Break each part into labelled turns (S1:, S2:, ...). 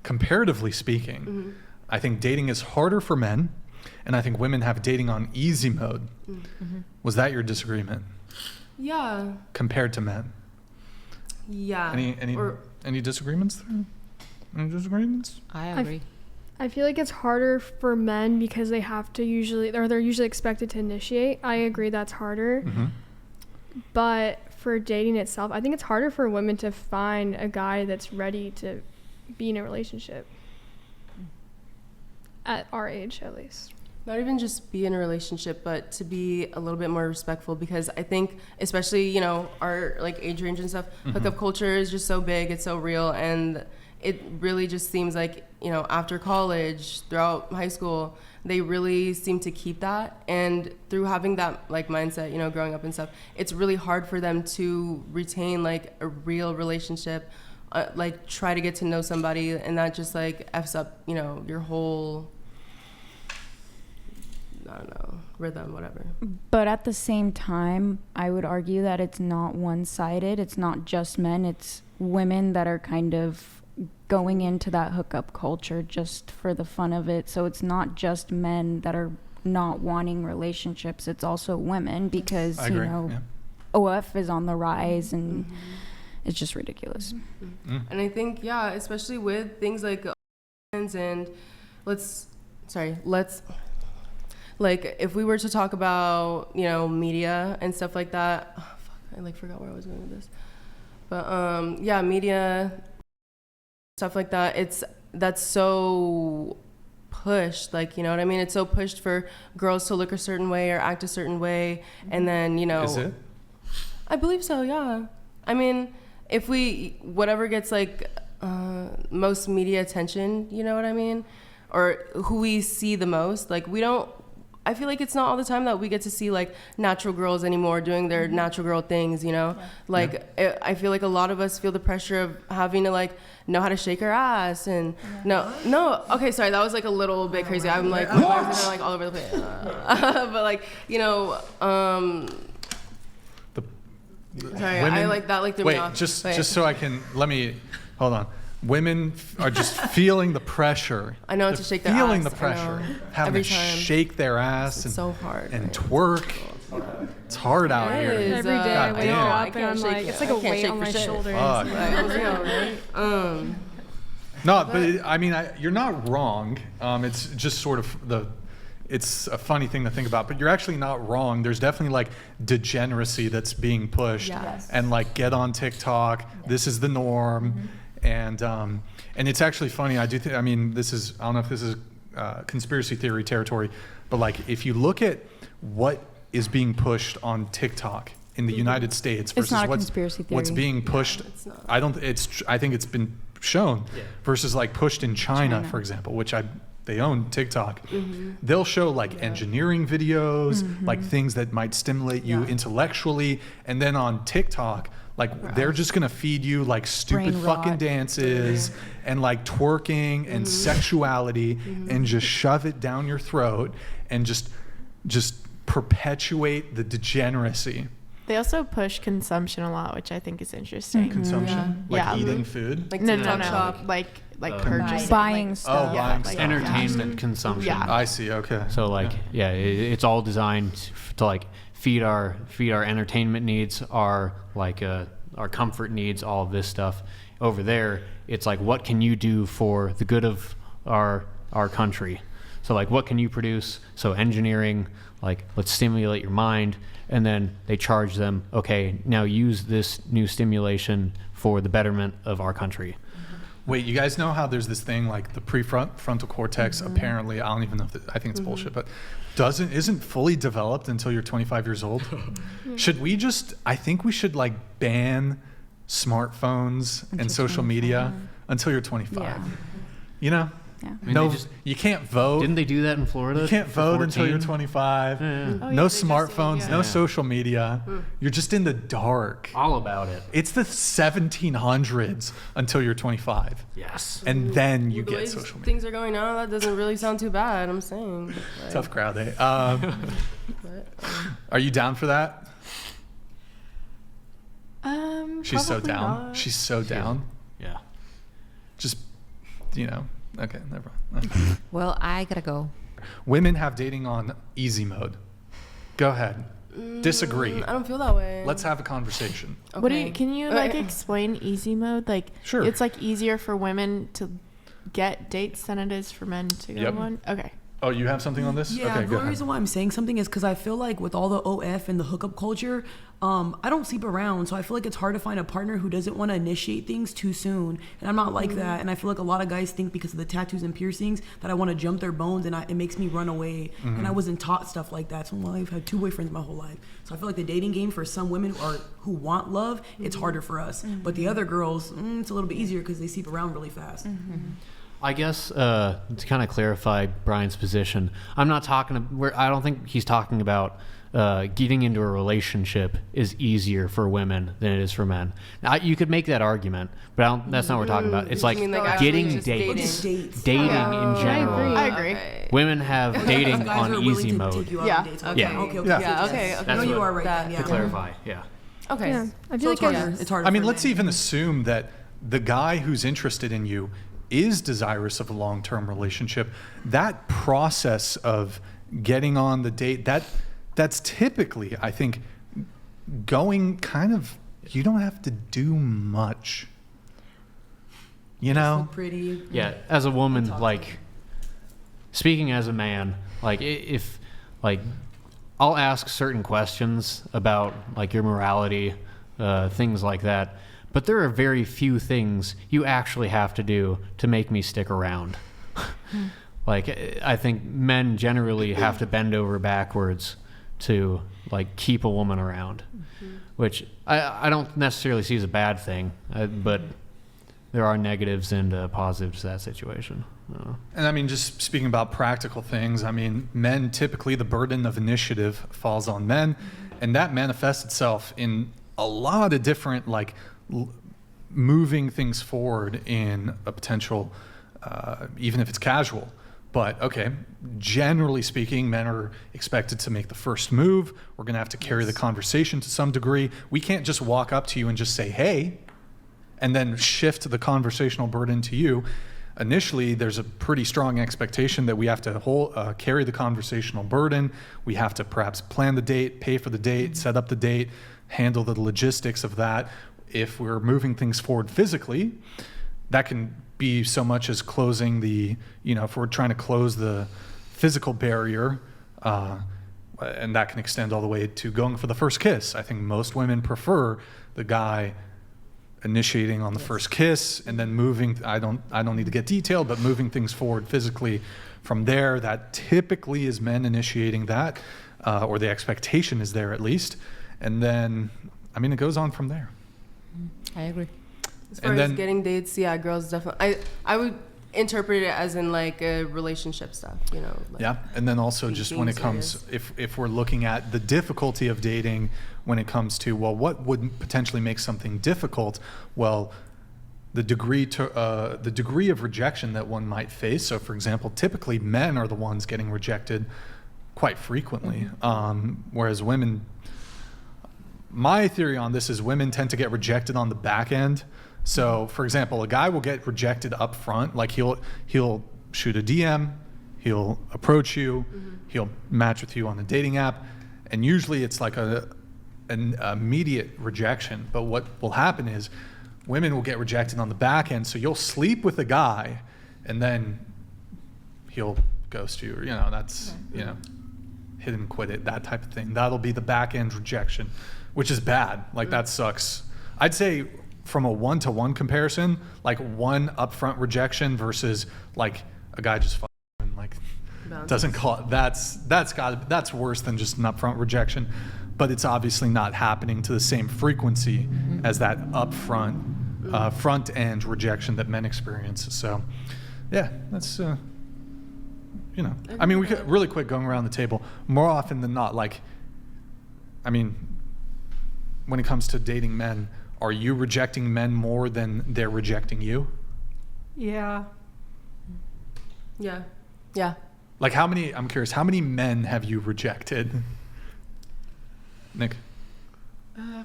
S1: comparatively speaking, I think dating is harder for men, and I think women have dating on easy mode. Was that your disagreement?
S2: Yeah.
S1: Compared to men?
S2: Yeah.
S1: Any disagreements there? Any disagreements?
S3: I agree.
S4: I feel like it's harder for men because they have to they're usually expected to initiate. I agree that's harder. But for dating itself, I think it's harder for women to find a guy that's ready to be in a relationship. At our age, at least.
S2: Not even just be in a relationship, but to be a little bit more respectful, because I think, especially, you know, our like age range and stuff, hookup culture is just so big, it's so real, and it really just seems like, you know, after college, throughout high school, they really seem to keep that. And through having that like mindset, you know, growing up and stuff, it's really hard for them to retain like a real relationship, like try to get to know somebody, and that just like F's up, you know, your whole, I don't know, rhythm, whatever.
S5: But at the same time, I would argue that it's not one-sided. It's not just men. It's women that are kind of going into that hookup culture just for the fun of it. So it's not just men that are not wanting relationships. It's also women, because, you know, OF is on the rise, and it's just ridiculous.
S2: And I think, yeah, especially with things like and let's like, if we were to talk about, you know, media and stuff like that, I like forgot where I was going with this, but yeah, media, stuff like that, that's so pushed, like, you know what I mean, it's so pushed for girls to look a certain way or act a certain way, and then, you know,
S1: Is it?
S2: I believe so, yeah. I mean, if whatever gets like most media attention, you know what I mean, or who we see the most, like, I feel like it's not all the time that we get to see like natural girls anymore doing their natural girl things, you know? Like, I feel like a lot of us feel the pressure of having to like know how to shake our ass and no, okay, sorry, that was like a little bit crazy. I'm like, my mind's kind of like all over the place. But like, you know, sorry,
S1: women,
S2: I like that, like threw me off.
S1: Just so I can, hold on. Women are just feeling the pressure.
S2: I know, to shake their
S1: feeling
S2: ass.
S1: the pressure. Having
S2: Every
S1: to
S2: time.
S1: shake their ass
S2: It's so hard.
S1: and twerk. It's hard out
S2: It
S1: here.
S2: is.
S4: Every day I wake
S1: damn.
S4: up and I'm like, it's like a weight on my shoulders.
S1: Fuck. No, but I mean, you're not wrong. It's just sort of it's a funny thing to think about, but you're actually not wrong. There's definitely like degeneracy that's being pushed, and like get on TikTok. This is the norm, and it's actually funny. I mean, I don't know if this is conspiracy theory territory, but like if you look at what is being pushed on TikTok in the United States versus
S5: not a conspiracy theory.
S1: what's being pushed, I think it's been shown versus like pushed in China, for example, which they own TikTok. They'll show like engineering videos, like things that might stimulate you intellectually, and then on TikTok, like they're just gonna feed you like stupid fucking dances and like twerking and sexuality and just shove it down your throat and just perpetuate the degeneracy.
S6: They also push consumption a lot, which I think is interesting.
S1: Consumption, like eating food.
S2: Like
S6: No,
S2: TikTok.
S6: like purchasing,
S5: buying stuff.
S1: Oh, buying stuff.
S3: Entertainment consumption.
S6: Yeah.
S1: I see. Okay.
S3: So like, it's all designed to like feed our entertainment needs, our comfort needs, all of this stuff. Over there, it's like, what can you do for the good of our country? So like, what can you produce? So engineering, like, let's stimulate your mind, and then they charge them, okay, now use this new stimulation for the betterment of our country.
S1: Wait, you guys know how there's this thing like the prefrontal cortex? Apparently, I don't even know I think it's bullshit, but isn't fully developed until you're 25 years old. I think we should like ban smartphones and social media until you're 25.
S5: Yeah.
S1: You know?
S5: Yeah.
S3: I mean,
S1: No, you can't vote.
S3: Didn't they do that in Florida?
S1: You can't
S3: for
S1: vote until you're
S3: 14?
S1: 25.
S6: Oh, yeah,
S1: No
S6: they just-
S1: smartphones, no
S3: Yeah.
S1: social media. You're just in the dark.
S3: All about it.
S1: It's the 1700s until you're 25.
S3: Yes.
S1: And then you
S2: The way
S1: get social media.
S2: things are going now, that doesn't really sound too bad, I'm saying. Like,
S1: Tough crowd, eh?
S2: but,
S1: Are you down for that? She's so
S6: probably
S1: down.
S6: not.
S1: She's so down.
S3: Yeah.
S1: Just you know, okay, never mind.
S7: Well, I gotta go.
S1: Women have dating on easy mode. Go ahead. Disagree.
S2: I don't feel that way.
S1: Let's have a conversation.
S6: What do you,
S2: Okay.
S6: can you like explain easy mode? Like,
S1: Sure.
S6: it's like easier for women to get dates than it is for men to go
S1: Yep.
S6: on. Okay.
S1: Oh, you have something on this?
S8: Yeah,
S1: okay,
S8: the
S1: go
S8: only
S1: ahead.
S8: reason why I'm saying something is because I feel like with all the OF and the hookup culture, I don't sleep around, so I feel like it's hard to find a partner who doesn't want to initiate things too soon. And I'm not like that. And I feel like a lot of guys think because of the tattoos and piercings that I want to jump their bones, and it makes me run away. And I wasn't taught stuff like that. So I've had 2 boyfriends my whole life. So I feel like the dating game for some women who want love, it's harder for us. But the other girls, it's a little bit easier because they sleep around really fast.
S3: I guess to kind of clarify Brian's position, I'm not talking. I don't think he's talking about getting into a relationship is easier for women than it is for men. Now, you could make that argument, but that's not what we're talking about. It's like
S2: mean, like, actually
S3: getting
S2: just
S3: dates,
S8: dating.
S3: dating
S4: Yeah,
S3: in
S4: I
S3: general.
S4: agree.
S6: I agree.
S2: Okay.
S3: Women have dating
S8: Guys are
S3: on
S8: willing
S3: easy
S8: to
S3: mode.
S8: take you out
S6: Yeah.
S8: on dates.
S2: Okay.
S8: Yeah. Okay.
S1: Yeah.
S2: Yeah, okay, okay.
S3: That's
S8: No, you
S3: what-
S8: are right
S2: that-
S8: then.
S3: To
S8: Yeah.
S3: clarify, yeah.
S2: Okay.
S4: Yeah, I
S8: So
S4: feel
S8: it's
S4: like
S8: harder.
S4: it,
S8: It's harder.
S1: I mean,
S8: for
S1: let's
S8: men.
S1: even assume that the guy who's interested in you is desirous of a long-term relationship. That process of getting on the date, that's typically, I think, going kind of, you don't have to do much. You know?
S8: Look pretty.
S3: Yeah, as a woman,
S8: talk
S3: like, speaking as a man, like, if, like, I'll ask certain questions about, like, your morality, things like that, but there are very few things you actually have to do to make me stick around. Like, I think men generally have to bend over backwards to, like, keep a woman around, which I don't necessarily see as a bad thing, but there are negatives and positives to that situation. I don't know.
S1: And I mean, just speaking about practical things, I mean, men typically, the burden of initiative falls on men, and that manifests itself in a lot of different, like, moving things forward in a potential, even if it's casual. But okay, generally speaking, men are expected to make the first move. We're going to have to carry the conversation to some degree. We can't just walk up to you and just say, hey, and then shift the conversational burden to you. Initially, there's a pretty strong expectation that we have to carry the conversational burden. We have to perhaps plan the date, pay for the date, set up the date, handle the logistics of that. If we're moving things forward physically, that can be so much as closing the, if we're trying to close the physical barrier, and that can extend all the way to going for the first kiss. I think most women prefer the guy initiating on the first kiss and then moving. I don't need to get detailed, but moving things forward physically from there. That typically is men initiating that, or the expectation is there at least. And then, I mean, it goes on from there.
S7: I agree.
S2: As far
S1: And
S2: as
S1: then-
S2: getting dates, yeah, girls definitely. I would interpret it as in like a relationship stuff, Like,
S1: Yeah, and then also
S2: being
S1: just when it comes,
S2: serious.
S1: if we're looking at the difficulty of dating when it comes to, well, what would potentially make something difficult? Well, the degree of rejection that one might face. So, for example, typically men are the ones getting rejected quite frequently, whereas women. My theory on this is women tend to get rejected on the back end. So, for example, a guy will get rejected up front, like he'll shoot a DM, he'll approach you, he'll match with you on the dating app, and usually it's like an immediate rejection. But what will happen is women will get rejected on the back end, so you'll sleep with a guy, and then he'll ghost you, or that's hit and quit it, that type of thing. That'll be the back end rejection, which is bad. Like, that sucks. I'd say from a 1-to-1 comparison, like one upfront rejection versus like a guy just fucking like doesn't call it, that's worse than just an upfront rejection, but it's obviously not happening to the same frequency as that upfront front end rejection that men experience. So yeah, that's I mean, we could really quick going around the table. More often than not, like, I mean, when it comes to dating men, are you rejecting men more than they're rejecting you?
S6: Yeah.
S2: Yeah. Yeah.
S1: Like, I'm curious, how many men have you rejected? Nick?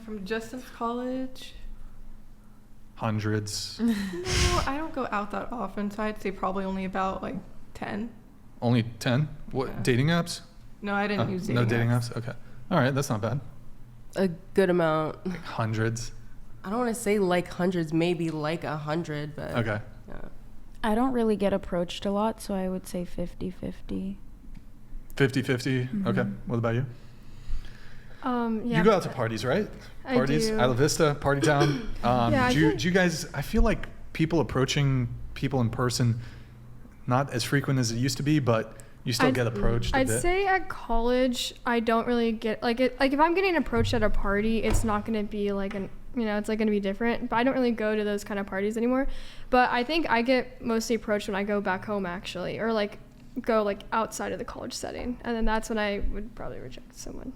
S9: From Justin's college,
S1: Hundreds?
S6: No, I don't go out that often, so I'd say probably only about like 10.
S1: Only 10? What,
S6: Yeah.
S1: dating apps?
S6: No, I didn't
S1: Oh,
S6: use
S1: no dating apps? Okay. All right, that's not bad.
S2: A good amount.
S1: Like hundreds?
S2: I don't want to say like hundreds, maybe like 100, but
S1: Okay.
S2: yeah.
S5: I don't really get approached a lot, so I would say 50-50.
S1: 50-50? Okay. What about you?
S4: Yeah.
S1: You go out to parties, right?
S4: I
S1: Parties?
S4: do.
S1: Isla Vista, Party Town.
S4: Yeah, I think-
S1: Do you guys, I feel like people approaching people in person, not as frequent as it used to be, but you still get approached a
S4: I'd
S1: bit.
S4: say at college, I don't really get like it. Like if I'm getting approached at a party, it's not gonna be like it's like gonna be different. But I don't really go to those kind of parties anymore. But I think I get mostly approached when I go back home actually, or like go like outside of the college setting, and then that's when I would probably reject someone.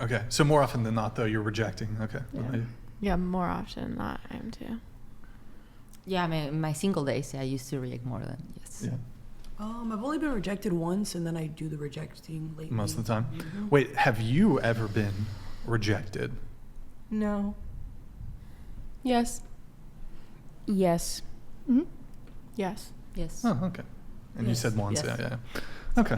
S1: Okay. So more often than not, though, you're rejecting. Okay. What about you?
S6: Yeah, more often than not, I am too.
S7: Yeah, I mean, in my single days, I used to react more than yes.
S1: Yeah.
S8: I've only been rejected once, and then I do the rejecting lately.
S1: Most of the time. Wait, have you ever been rejected?
S2: No. Yes.
S5: Yes.
S6: Yes.
S7: Yes.
S1: Oh, okay. And you
S7: Yes,
S1: said once.
S7: yes.
S1: Yeah, yeah. Okay.